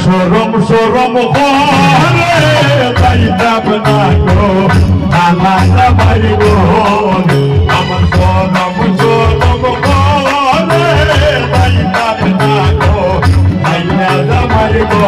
সরম সরম করে যাইতাম না গো আল্লাহ ভাই গো আমার সরম সরম করে যাইতাম না গো আল্লাহ ভাই গো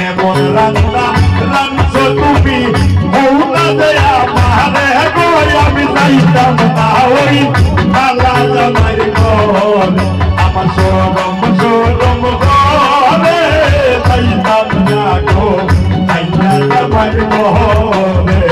এমন রান্না রান্না তুমি মৌলা দেয়া মারে গো আমি যাইতাম না ওই আল্লাহ জামাই ঘর আমার সরম সরম ঘরে যাইতাম না গো আল্লাহ জামাই ঘরে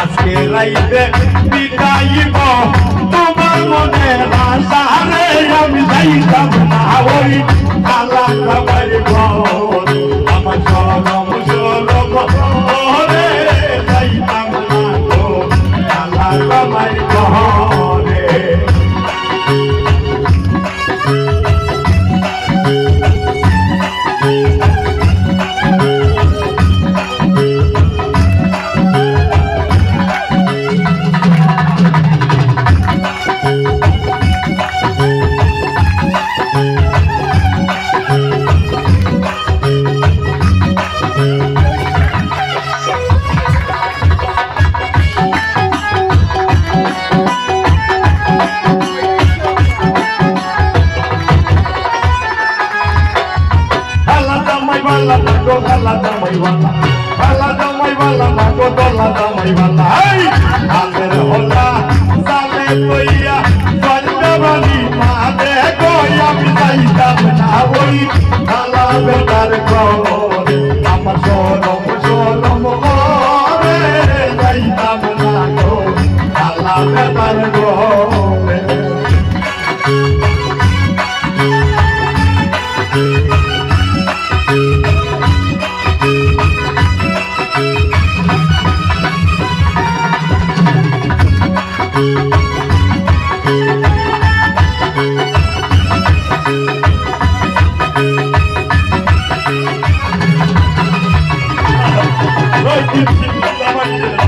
আজকে রাইতে বিদাইব তোমার মনে আশা রে আমি যাইতাম না ওই আল্লাহ জামাই ঘর আমার সরম সরম ঘরে যাইতাম না গো আল্লাহ জামাই ঘরে আলের হোলা সালে কইয়া পাঞ্জাবানি মাদে কইয়া আমি যাইতাম না ওই আলা বেটার ঘর আমার সরম সরম ঘরে যাইতাম না গো আলা বেটার ঘরে Thank you.